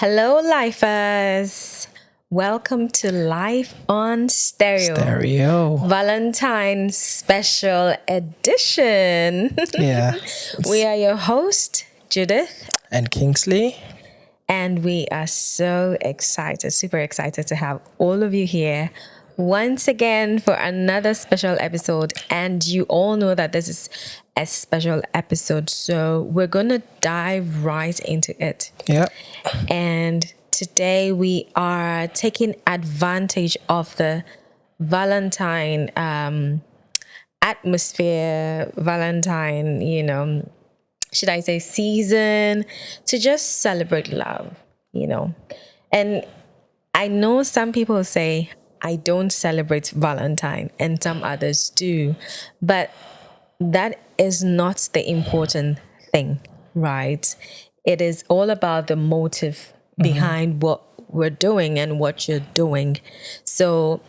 Hello, lifers. Welcome to Life on Stereo. Valentine special edition. Yeah. We are your host, Judith, And Kingsley. and we are so excited, super excited to have all of you here once again for another special episode. And you all know that this is a special episode, so we're gonna dive right into it. Yeah. And today we are taking advantage of the Valentine atmosphere, Valentine, should I say season, to just celebrate love. And I know some people say, I don't celebrate Valentine, and some others do, but that is not the important thing, right? It is all about the motive behind what we're doing and what you're doing. So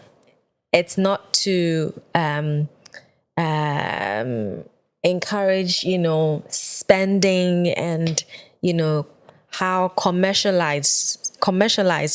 it's not to encourage, spending and, how commercialized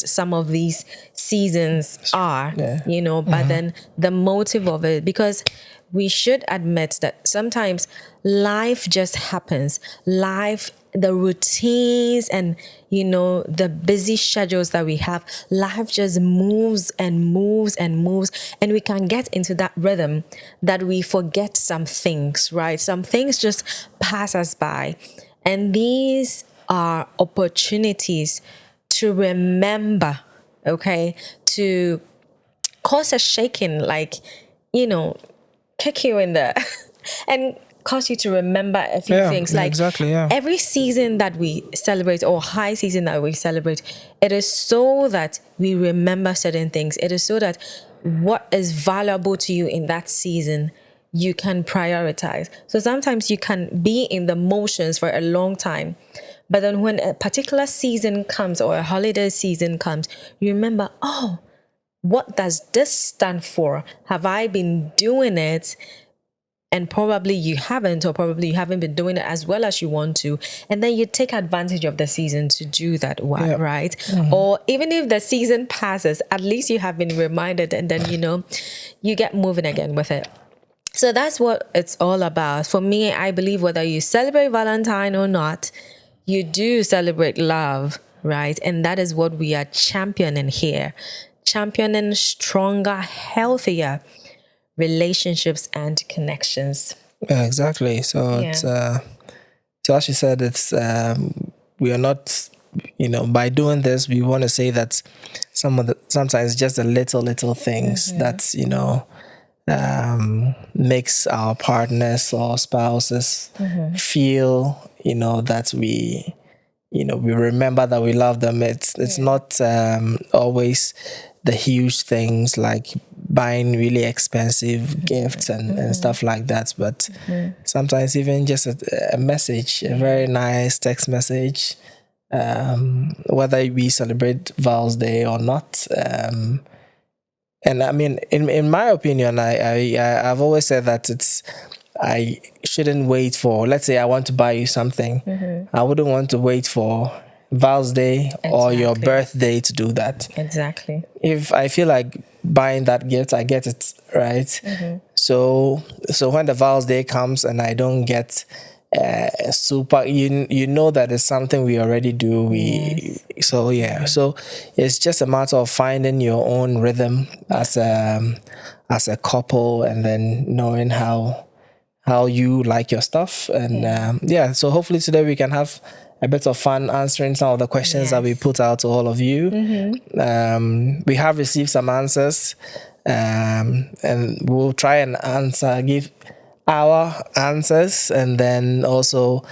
some of these seasons are, but then the motive of it, because we should admit that sometimes life just happens. The routines and, the busy schedules that we have, life just moves and moves and moves. And we can get into that rhythm that we forget some things, right? Some things just pass us by. And these are opportunities to remember, okay? To cause a shaking, like, kick you in the and cause you to remember a few things. Like exactly, yeah. Every season that we celebrate, or high season that we celebrate, it is so that we remember certain things. It is so that what is valuable to you in that season, you can prioritize. So sometimes you can be in the motions for a long time, but then when a particular season comes or a holiday season comes, you remember, oh, what does this stand for? Have I been doing it? And probably you haven't, or probably you haven't been doing it as well as you want to. And then you take advantage of the season to do that, right? Or even if the season passes, at least you have been reminded, and then, you get moving again with it. So that's what it's all about. For me, I believe whether you celebrate Valentine or not, you do celebrate love, right? And that is what we are championing here. Championing stronger, healthier relationships and connections. Yeah, exactly. So it's so as you said, it's we are not, by doing this, we want to say that sometimes just the little things that makes our partners or spouses feel that we remember that we love them. It's not always the huge things like buying really expensive gifts and stuff like that, but sometimes even just a message, a very nice text message, whether we celebrate Val's Day or not. And I mean, in my opinion, I've always said that I shouldn't wait for, let's say I want to buy you something. I wouldn't want to wait for Val's Day or your birthday to do that. Exactly. If I feel like buying that gift, I get it, right? So when the Val's Day comes and I don't get super, you know that it's something we already do. So it's just a matter of finding your own rhythm as a couple, and then knowing how you like your stuff. And so hopefully today we can have a bit of fun answering some of the questions that we put out to all of you. We have received some answers, and we'll try and give our answers, and then also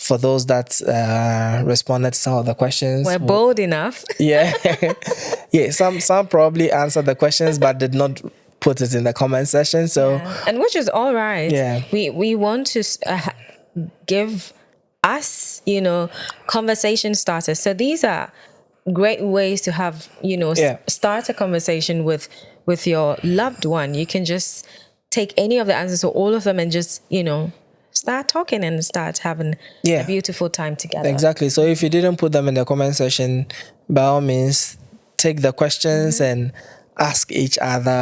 for those that responded to some of the questions, We're bold enough. Some probably answered the questions but did not put it in the comment section, and which is all right. We want to give us conversation starters. So these are great ways to have start a conversation with your loved one. You can just take any of the answers or all of them and just start talking and start having Yeah. a beautiful time together. Exactly. So if you didn't put them in the comment section, by all means, take the questions and ask each other.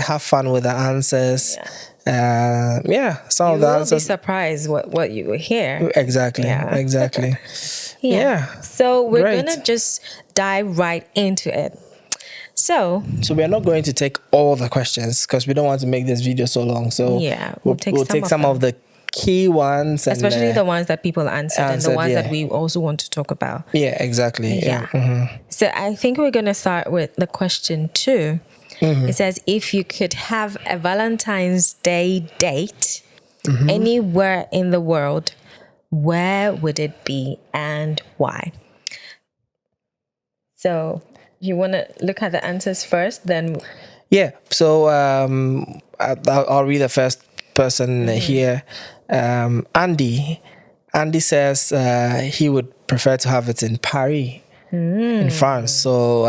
Have fun with the answers. Some You of the will be answers. surprised what you will hear. Exactly. Yeah. Exactly. Yeah. So we're Great. gonna just dive right into it. So we are not going to take all the questions because we don't want to make this video so long. So we'll take some of the key ones, and, especially the ones that people answered and the ones that we also want to talk about. Yeah, exactly. So I think we're gonna start with the question 2. It says, if you could have a Valentine's Day date anywhere in the world, where would it be and why? So you want to look at the answers first, then? Yeah. So I'll read the first person here. Andy says he would prefer to have it in Paris, in France. So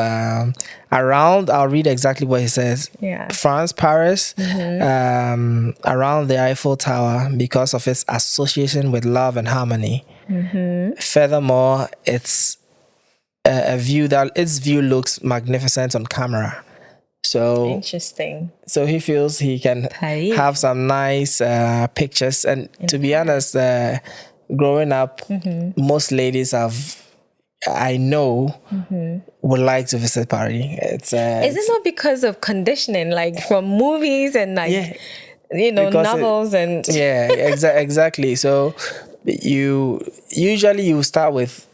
I'll read exactly what he says. France, Paris, around the Eiffel Tower because of its association with love and harmony. Furthermore, it's a view that its view looks magnificent on camera. So interesting. So he feels he can have some nice pictures. And to be honest, growing up, most ladies I know would like to visit Paris. Is it not because of conditioning, like from movies and novels and exactly. So you start with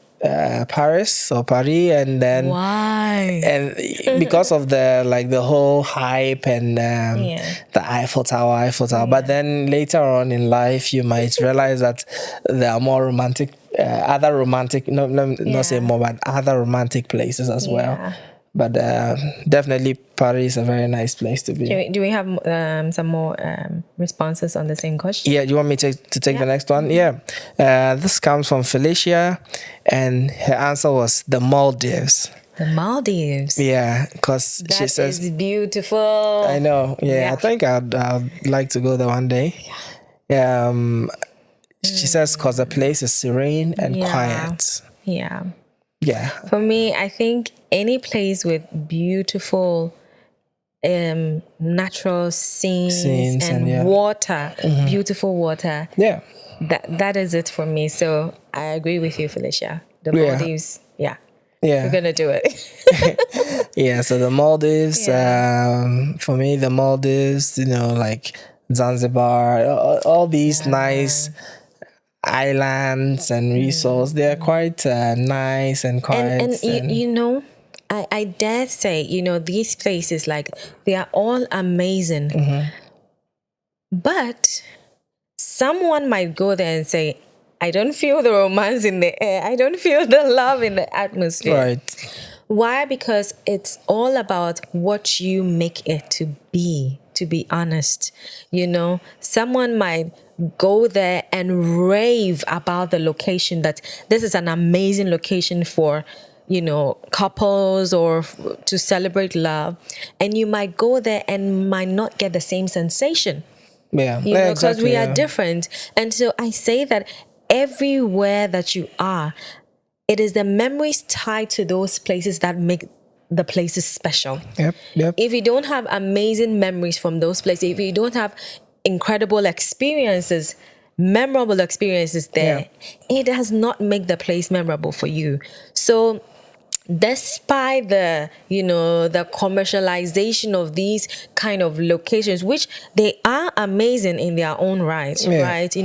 Paris or Paris, and then why? And because of the whole hype and the Eiffel Tower. But then later on in life, you might realize that there are more romantic, other romantic, not say more, but other romantic places as well. But definitely Paris is a very nice place to be. Do we have some more responses on the same question? Yeah, do you want me to take the next one? Yeah. This comes from Felicia, and her answer was the Maldives. The Maldives. Yeah, because she says it's beautiful. I know. Yeah, I think I'd like to go there one day. She says because the place is serene and quiet. Yeah. For me, I think any place with beautiful natural scenes and water, beautiful water. Yeah. That is it for me. So I agree with you, Felicia. The Maldives. Yeah. We're gonna do it. So the Maldives, for me, the Maldives, like Zanzibar, all these nice islands and resorts, they're quite nice and quiet. And I dare say, these places, they are all amazing. But someone might go there and say, I don't feel the romance in the air. I don't feel the love in the atmosphere. Right. Why? Because it's all about what you make it to be honest. Someone might go there and rave about the location, that this is an amazing location for, couples or to celebrate love. And you might go there and might not get the same sensation. Because we are different. And so I say that everywhere that you are, it is the memories tied to those places that make the places special. Yep. If you don't have amazing memories from those places, if you don't have incredible experiences, memorable experiences there, it does not make the place memorable for you. So despite the commercialization of these kind of locations, which they are amazing in their own right, right?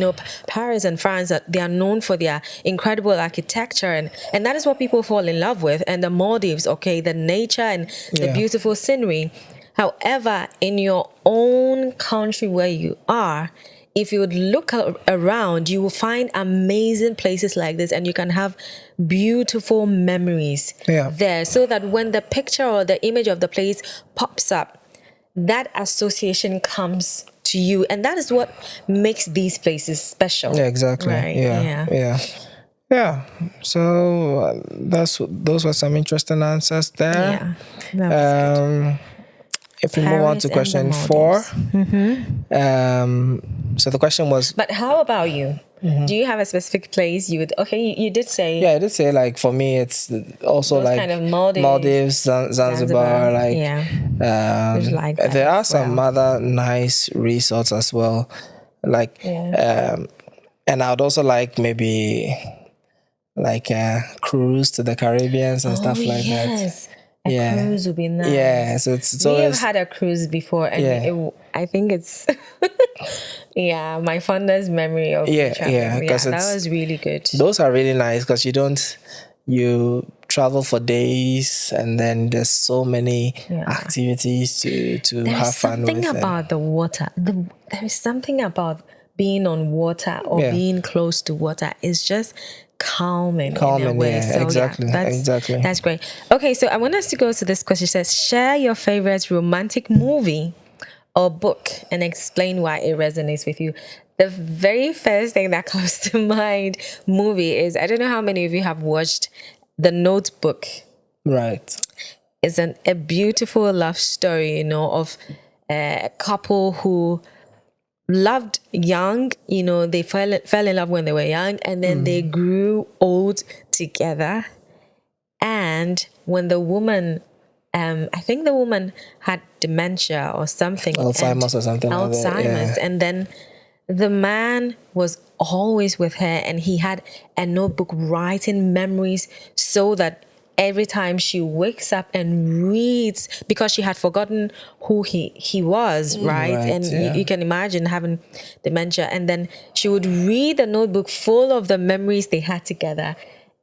Paris and France, they are known for their incredible architecture, and that is what people fall in love with. And the Maldives, the nature and the beautiful scenery. However, in your own country where you are, if you would look around, you will find amazing places like this, and you can have beautiful memories there, so that when the picture or the image of the place pops up, that association comes to you, and that is what makes these places special. Exactly. Right? Yeah. So those were some interesting answers there. That was good. If we move on to question 4, So the question was, But how about you? Do you have a specific place you would? Okay, you did say yeah, I did say like for me, it's also those like kind of Maldives, Maldives, Zanzibar. Like, yeah, would like that there are as some well. other nice resorts as well. Like, Yeah. and I'd also like maybe like a cruise to the Caribbeans and Oh stuff like that. yes, a Yeah, cruise would be nice. yeah. So it's We have always, had a cruise before, and yeah. I think it's yeah, my fondest memory of Yeah, yeah, traveling. Yeah, because that it's was really good. those are really nice because you travel for days and then there's so many Yeah. activities to There is have fun something with. And about the water. There is something about being on water or Yeah. being close to water. It's just calming in a Calming, way. yeah, So exactly, yeah, exactly. that's great. Okay, so I want us to go to this question. It says, share your favorite romantic movie or book and explain why it resonates with you. The very first thing that comes to mind movie is, I don't know how many of you have watched The Notebook. Right. It's a beautiful love story, of a couple who loved young. They fell in love when they were young, and then they grew old together. And when the woman, I think the woman had dementia or something, Alzheimer's or something like that. Alzheimer's, Yeah. and then the man was always with her, and he had a notebook writing memories so that every time she wakes up and reads, because she had forgotten who he was, right? Right, And yeah. you can imagine having dementia, and then she would read the notebook full of the memories they had together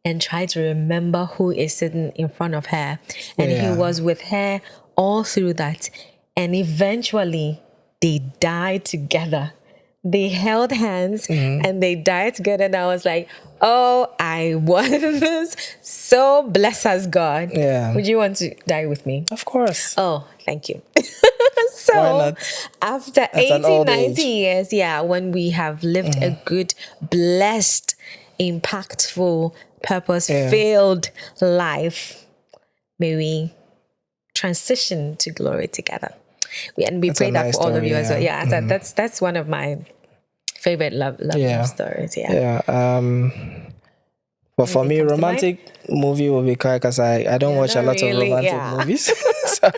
and try to remember who is sitting in front of her. And he Yeah. was with her all through that. And eventually they died together. They held hands and they died together. And I was like, oh, I was so blessed as God. Yeah. Would you want to die with me? Of course. Oh, thank you. Why So not? after an 80, old 90 age. years, yeah, when we have lived a good, blessed, impactful, purpose-filled life, may we transition to glory together. And we That's a pray that nice for all of story, you as well. yeah. Yeah, that's one of my favorite love Yeah. stories. Yeah. Yeah. But for Anything me, comes to mind? romantic movie will be quiet because I don't watch a not lot of really, romantic yeah. movies. So,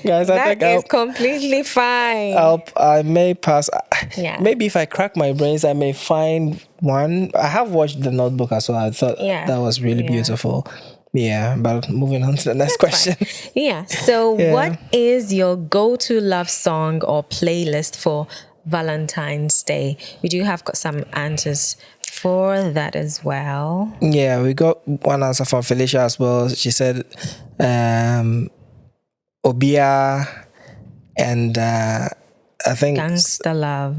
guys, I That think is completely fine. I may pass. Yeah. Maybe if I crack my brains, I may find one. I have watched The Notebook as well. I thought Yeah. that was really Yeah. beautiful. Yeah, but moving on to the next question. Yeah. So, Yeah. what is your go-to love song or playlist for Valentine's Day? We do have got some answers for that as well. Yeah, we got one answer from Felicia as well. She said, Obia and I think Gangsta Love.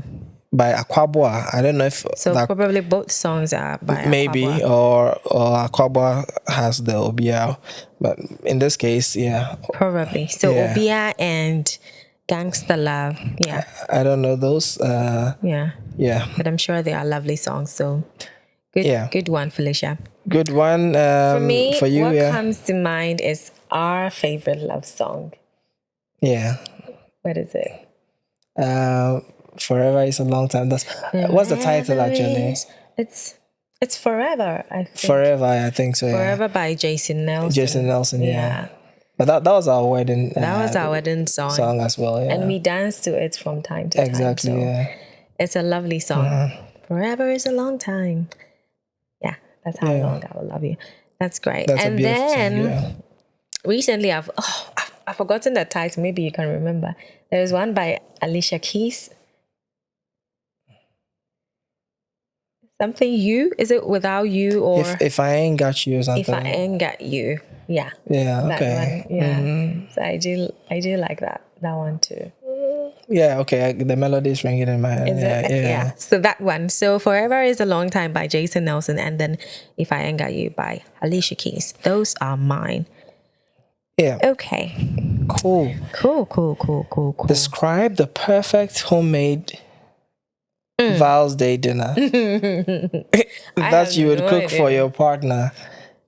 by Aquabwa. I don't know if So that probably both songs are by maybe Aquabwa. or Aquabwa has the Obia, but in this case, yeah, Probably. So Yeah. Obia and Gangsta Love. Yeah. I don't know those. Yeah. Yeah, But I'm sure they are lovely songs. So good, Yeah. good one, Felicia. good one. For me, for you, what yeah, comes to mind is our favorite love song. yeah. What is it? Forever is a long time. That's what's the title Forever actually? is- It's Forever, I think. Forever, I think so. Yeah, Forever by Jason Nelson. Jason Nelson. Yeah. But that was our wedding. That was our wedding song. song as well. Yeah, And we dance to it from time to exactly. time. So Yeah. it's a lovely song. Forever is a long time. Yeah, that's how long I will love you. That's great. That's a And beautiful then song. Yeah. recently I've forgotten the title. Maybe you can remember. There is one by Alicia Keys. Something you? Is it Without You or If I ain't got you or something. If I Ain't Got You? Yeah. Yeah. That Okay. one. Yeah. So I do like that one too. Yeah. Okay. The melody is ringing in my head. Is Yeah. it? Yeah. So that one. So Forever is a Long Time by Jason Nelson, and then If I Ain't Got You by Alicia Keys. Those are mine. Yeah. Okay. Cool. Cool. Describe the perfect homemade Val's Day dinner that have you would no cook for idea. your partner.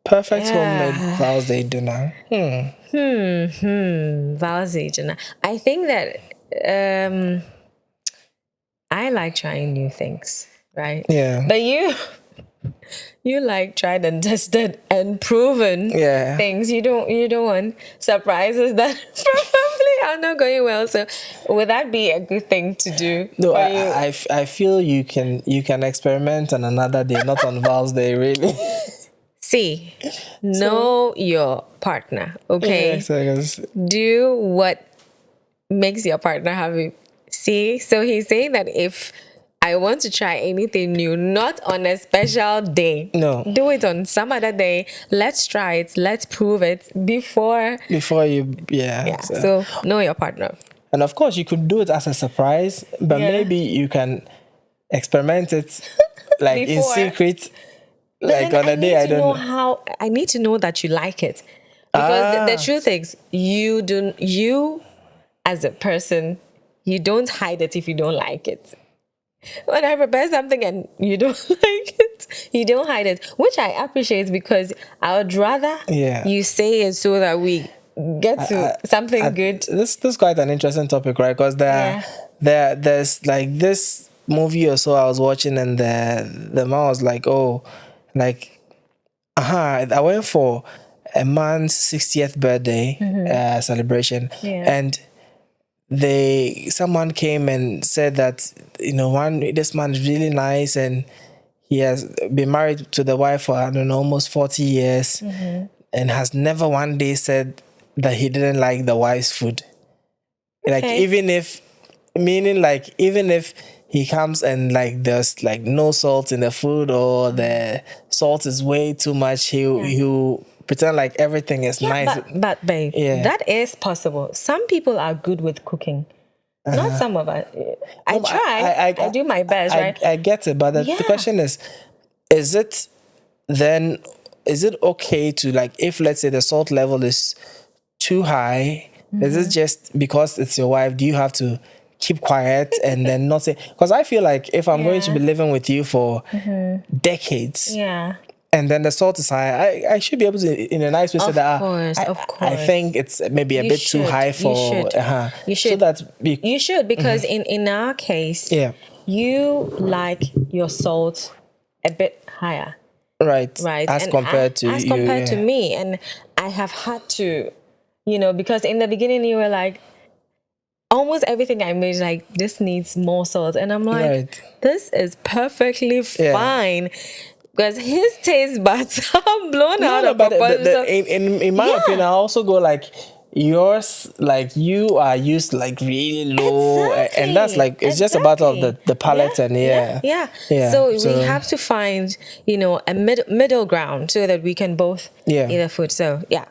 Perfect Yeah. homemade Val's Day dinner. Val's Day dinner. I think that I like trying new things, right? Yeah. But you like tried and tested and proven Yeah. things. You don't want surprises that probably are not going well. So would that be a good thing to do No, for you? I feel you can experiment on another day, not on Val's Day, really. See, know your partner, okay? Yeah, so 'cause- Do what makes your partner happy. See, so he's saying that if I want to try anything new, not on a special day, No. do it on some other day. Let's try it. Let's prove it before. before you, yeah. Yeah. So know your partner. And of course, you could do it as a surprise, but Yeah. maybe you can experiment it like in Before. secret, But like then on a day. I don't know. I need to know that you like it, because the Ah. truth is, you as a person, you don't hide it if you don't like it. When I prepare something and you don't like it, you don't hide it, which I appreciate, because I would rather Yeah. you say it so that we get to something good. This is quite an interesting topic, right? Because there's like this movie or so I was watching, and the man was like, oh, like, I went for a man's 60th birthday celebration, and someone came and said that, this man is really nice, and he has been married to the wife for, I don't know, almost 40 years, and has never one day said that he didn't like the wife's food. Like, Okay. even if he comes and like there's like no salt in the food, or the salt is way too much, he'll pretend like everything is nice. But babe, Yeah. that is possible. Some people are good with cooking. Not some of us. I try. I do my best, right? I get it, but the Yeah. question is it okay to, like, if let's say the salt level is too high, is it just because it's your wife, do you have to keep quiet and then not say? Because I feel like if I'm going to be living with you for decades, Yeah. and then the salt is high, I should be able to, in a nice way, say that Of I course. think it's maybe a You bit too should. high for You so should. that You should, because in our case, yeah, you like your salt a bit higher, right, right? as And compared to as you, compared to yeah. me, and I have had to, because in the beginning you were like, almost everything I made, like, this needs more salt, and I'm like, Right. this is perfectly Yeah. fine. Because his taste buds are blown out No, of but proportion. So- in my Yeah. opinion, I also go like yours, like you are used like really low, and that's like it's just a battle of the palate, and yeah. So we have to find, a middle ground so that we can both Yeah. eat the food. So yeah.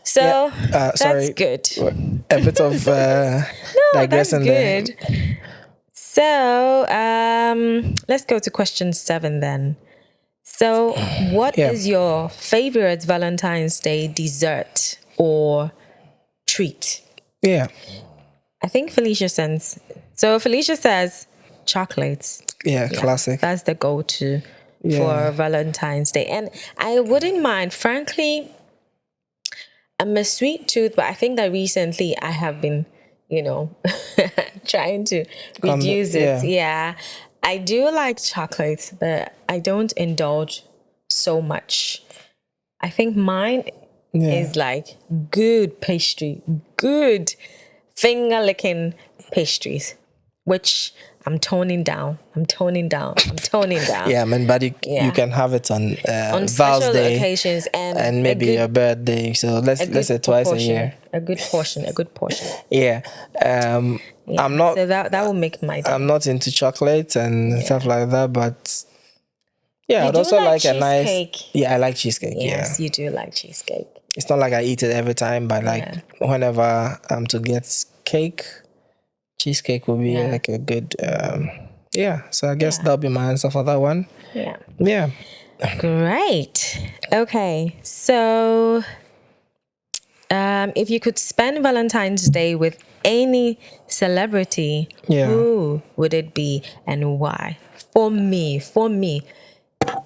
So that's sorry, good. a bit of No, that's digressing there. good. So let's go to question 7 then. So what is your favorite Valentine's Day dessert or treat? Yeah, I think Felicia sends. So Felicia says chocolates. yeah, classic. That's the go-to for Valentine's Day. And I wouldn't mind, frankly, I'm a sweet tooth, but I think that recently I have been, trying to reduce it. Yeah. I do like chocolate, but I don't indulge so much. I think mine is like good pastry, good finger licking pastries, which I'm toning down. Yeah, man, but you can have it on On Val's special Day occasions and maybe your birthday. So let's say twice a year. A good portion. Yeah. I'm not. So that will make my day. I'm not into chocolate and stuff like that, but You I'd do also like like a nice. cheesecake? Yeah, I like cheesecake. Yes, Yeah, you do like cheesecake. it's not like I eat it every time, but like whenever I'm to get cake, cheesecake will be like a good. So I guess that'll be my answer for that one. Yeah. Yeah. Great. Okay. So if you could spend Valentine's Day with any celebrity, who would it be and why? For me,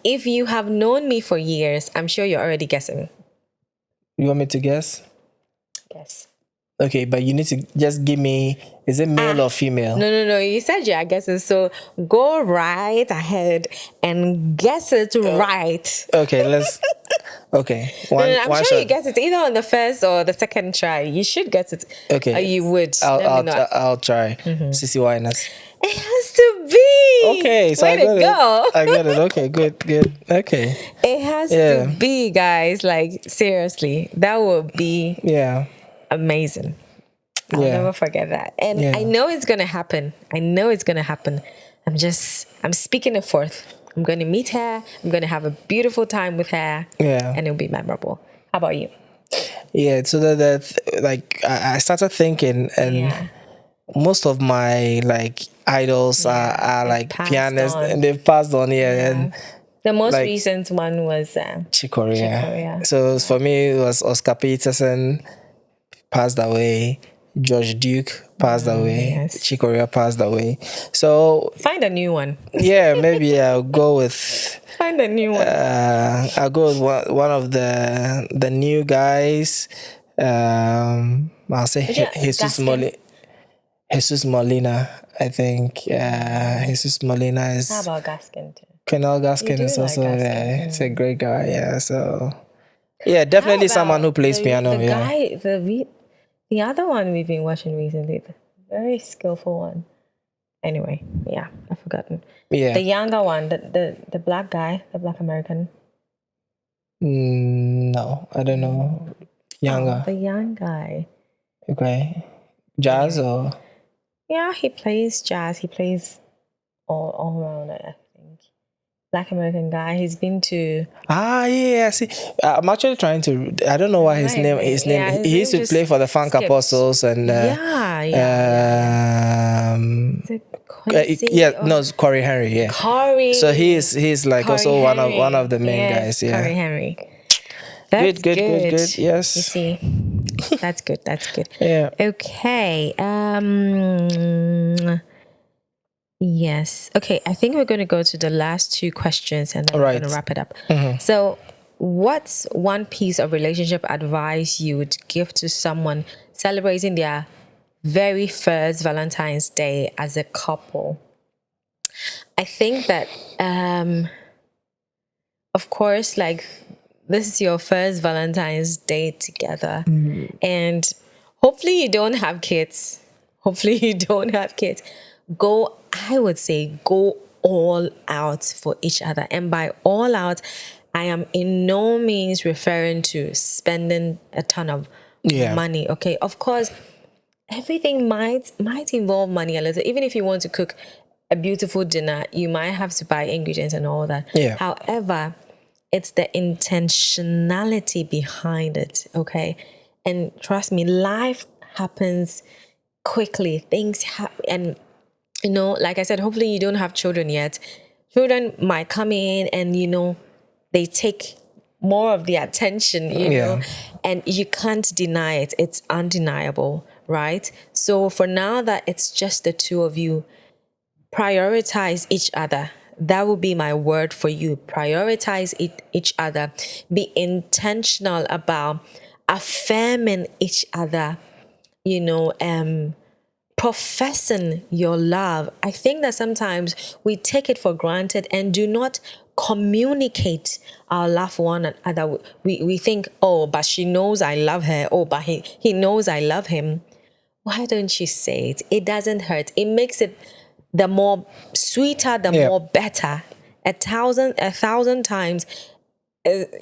if you have known me for years, I'm sure you're already guessing. You want me to guess? Guess. Okay, but you need to just give me, is it male or female? No. You said your guesses, so go right ahead and guess it right. Okay, okay. No, I'm One sure shot. you get it either on the first or the second try. You should get it. Okay. Or you would. Let me know. I'll try. Sissy Winers. It has to be. Okay, so Way I got to go. it. I got it. Okay, good. Okay. It has Yeah. to be, guys. Like, seriously, that would be Yeah. amazing. I'll Yeah. never forget that. And Yeah. I know it's going to happen. I'm speaking it forth. I'm going to meet her. I'm going to have a beautiful time with her. Yeah. And it'll be memorable. How about you? Yeah. So like I started thinking, and Yeah. most of my like idols are they've like passed pianists, on. and they've passed on. Yeah. And The most like- recent one was Chicoria. Chicoria. So for me, it was Oscar Peterson passed away. George Duke passed away. yes. Chicoria passed away. So find a new one. yeah, maybe I'll go with Find a new one. I'll go with one of the new guys. I'll say Yeah, Jesus Gaskin. Jesus Molina. I think Jesus Molina is. How about Gaskin too? Colonel Gaskin do is like also Gaskin. He's a great guy. Yeah, so yeah, definitely How someone who about plays piano. The Yeah. guy, the other one we've been watching recently, the very skillful one. Anyway, yeah, I've forgotten. Yeah. The younger one, the black guy, the black American. No, I don't know. Younger. Oh, the young guy. Okay. Jazz or Yeah, he plays jazz. He plays all around, I think. Black American guy. He's been to yeah. See, I'm actually trying to. I don't know why his Right, name. right. His Yeah, name. his He used name to just play for the Funk skipped. Apostles and. Yeah. Is it Quincy or No, it's Corey Henry. Yeah. Corey? So he's like Corey also Henry. one of the main Yes, guys. Yeah. Corey Henry. That's Good. Yes. You see, that's good. Yeah. Okay. Yes. Okay. I think we're going to go to the last two questions, and then we're Right. going to wrap it up. So, what's one piece of relationship advice you would give to someone celebrating their very first Valentine's Day as a couple? I think that, of course, like, this is your first Valentine's Day together. And hopefully you don't have kids. I would say go all out for each other. And by all out, I am in no means referring to spending a ton of money. Okay. Of course, everything might involve money a little. Even if you want to cook a beautiful dinner, you might have to buy ingredients and all that. Yeah. However, it's the intentionality behind it, okay? And trust me, life happens quickly. Things happen. And, you know, like I said, hopefully you don't have children yet. Children might come in and, you know, they take more of the attention, you know, and you can't deny it. It's undeniable, right? So for now that it's just the two of you, prioritize each other. That would be my word for you. Prioritize each other. Be intentional about affirming each other, you know, professing your love. I think that sometimes we take it for granted and do not communicate our love for one another. We think, oh, but she knows I love her. Oh, but he knows I love him. Why don't you say it? It doesn't hurt. It makes it the more sweeter, the more better. A thousand times,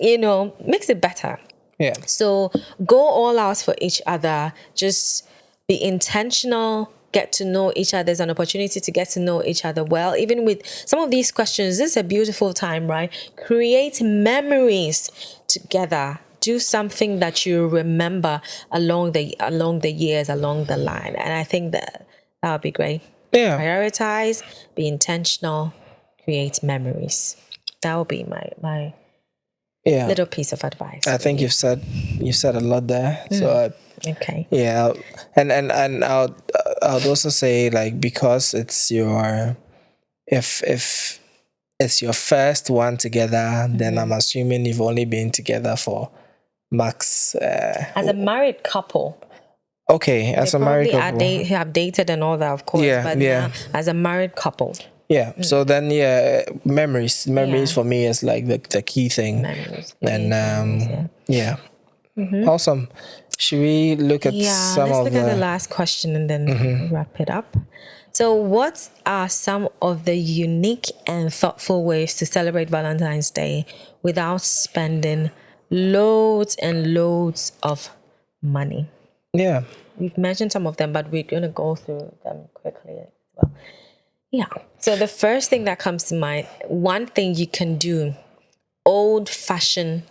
you know, makes it better. Yeah. So go all out for each other. Just be intentional. Get to know each other. There's an opportunity to get to know each other well. Even with some of these questions, this is a beautiful time, right? Create memories together. Do something that you remember along the years, along the line. And I think that would be great. Yeah. Prioritize, be intentional, create memories. That would be my little piece of advice. I think you've said a lot there. So Okay. yeah, and I would also say, like, because it's your if it's your first one together, then I'm assuming you've only been together for max As a married couple. Okay, as They a married probably are couple. have dated and all that, of course, Yeah, but yeah. now as a married couple, Yeah. So then, yeah, memories. Memories Yeah. for me is like the key thing. memories, And create memories, yeah. yeah, awesome. Should we look at Yeah, some let's of look at the the? last question and then wrap it up. So, what are some of the unique and thoughtful ways to celebrate Valentine's Day without spending loads and loads of money? Yeah, We've mentioned some of them, but we're going to go through them quickly as well. Yeah. So, the first thing that comes to mind, one thing you can do, old fashioned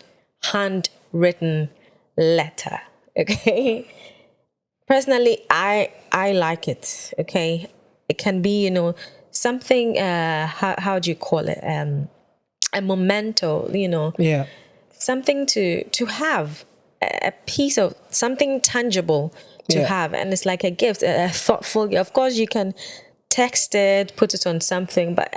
handwritten letter. Okay. Personally, I like it. Okay. It can be, something, how do you call it? A memento, yeah, something to have, a piece of something tangible to yeah. have, and it's like a gift, a thoughtful gift. Of course you can text it, put it on something, but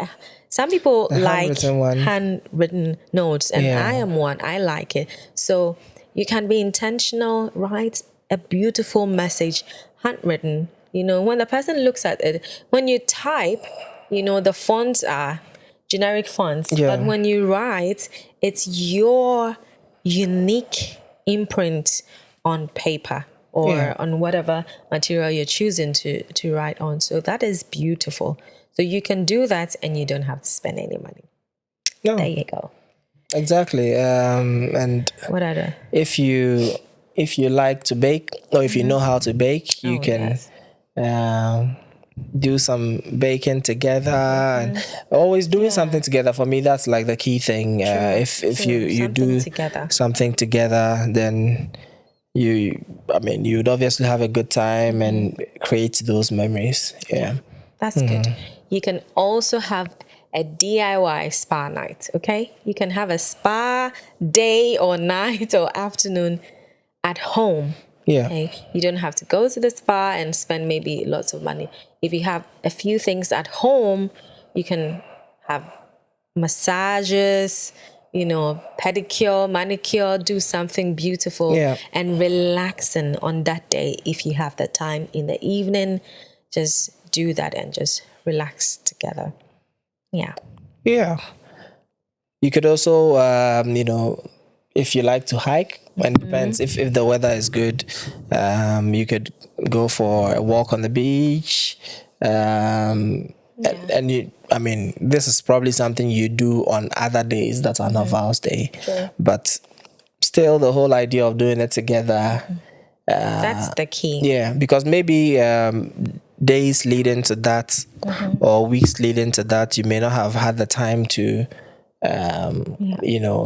some people The like handwritten one. handwritten notes, and I Yeah, am one. I like it. So you can be intentional, write a beautiful message, handwritten. When the person looks at it, when you type, the fonts are generic fonts, but yeah, when you write, it's your unique imprint on paper yeah. or on whatever material you're choosing to write on. So that is beautiful. So you can do that and you don't have to spend any money. There No, you go. exactly. And What other? if you like to bake, or if you know how to bake, you Oh, can yes. um, do some baking together, and always doing something together. For me, that's like the key thing. If True. you Something do together. something together, then I mean, you'd obviously have a good time and create those memories. Yeah, Yeah. that's good. You can also have a DIY spa night, okay? You can have a spa day or night or afternoon at home. Yeah. Okay, you don't have to go to the spa and spend maybe lots of money. If you have a few things at home, you can have massages, pedicure, manicure, do something beautiful Yeah. and relaxing on that day. If you have the time in the evening, just do that and just relax together. Yeah. Yeah. You could also, if you like to hike, and depends if the weather is good, you could go for a walk on the beach. And I mean, this is probably something you do on other days that are not Val's Day, True. but still, the whole idea of doing it together. That's the key. Yeah, because maybe days leading to that, or weeks leading to that, you may not have had the time to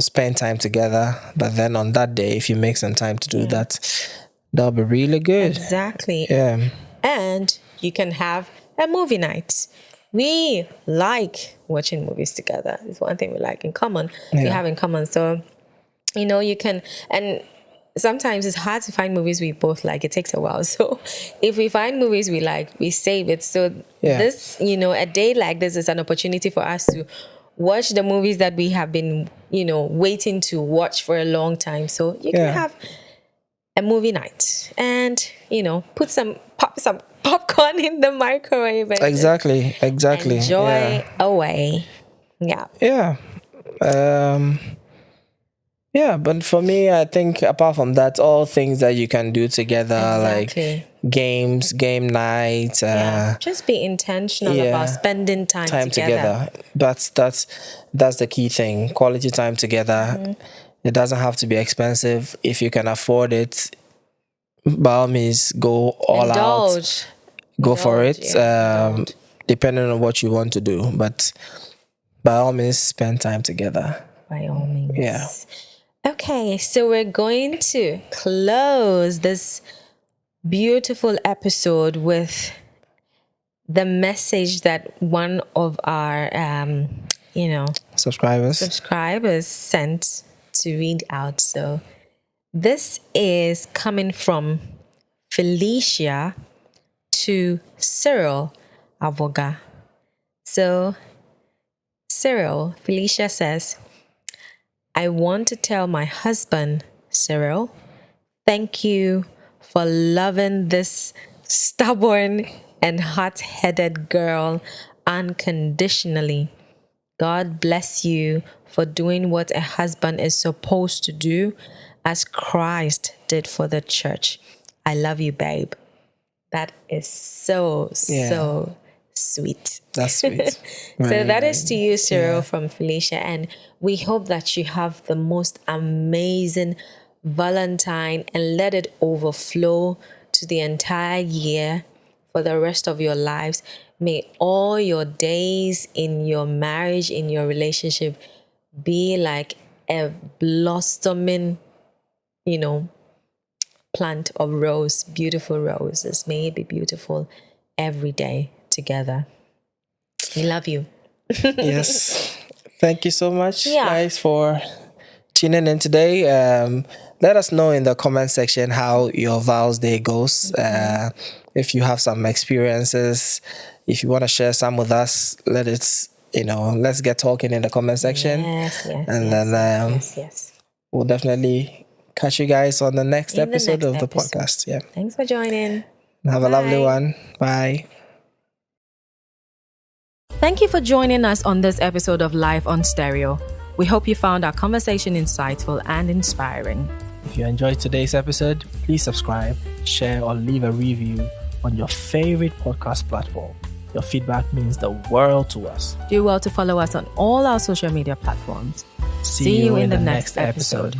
spend time together. But then on that day, if you make some time to do that, that'll be really good. Exactly. Yeah. And you can have a movie night. We like watching movies together. It's one thing we like in common. We Yeah. have in common. So, you can, and sometimes it's hard to find movies we both like. It takes a while. So if we find movies we like, we save it. So Yeah. this, a day like this is an opportunity for us to watch the movies that we have been, waiting to watch for a long time. So you can Yeah. have a movie night and, pop some popcorn in the microwave and Exactly. Exactly. enjoy away. Yeah. Yeah. Yeah, but for me, I think apart from that, all things that you can do together, Exactly. like games, game night, Yeah. Just be intentional about spending time together. That's the key thing. Quality time together. It doesn't have to be expensive. If you can afford it, by all means, go all out. Indulge. Go for Indulge, it. yeah, indulge. Depending on what you want to do, but by all means, spend time together. By all means. Yeah. Okay, so we're going to close this beautiful episode with the message that one of our, subscribers sent to read out. So this is coming from Felicia to Cyril Avoga. So Felicia says, I want to tell my husband, Cyril, thank you for loving this stubborn and hot-headed girl unconditionally. God bless you for doing what a husband is supposed to do, as Christ did for the church. I love you, babe. That is so sweet. That's sweet. So that is to you, Cyril, Yeah. from Felicia. And we hope that you have the most amazing Valentine and let it overflow to the entire year for the rest of your lives. May all your days in your marriage, in your relationship, be like a blossoming, plant of rose, beautiful roses. May it be beautiful every day together. We love you. Yes. Thank you so much, Yeah. guys, for tuning in today. Let us know in the comment section how your vows day goes. If you have some experiences, if you want to share some with us, let's get talking in the comment section. Yes. Yes. We'll definitely catch you guys on the next episode of the podcast. Yeah. Thanks for joining. Have a lovely one. Bye. Thank you for joining us on this episode of Live on Stereo. We hope you found our conversation insightful and inspiring. If you enjoyed today's episode, please subscribe, share, or leave a review on your favorite podcast platform. Your feedback means the world to us. Do well to follow us on all our social media platforms. See you in the next episode.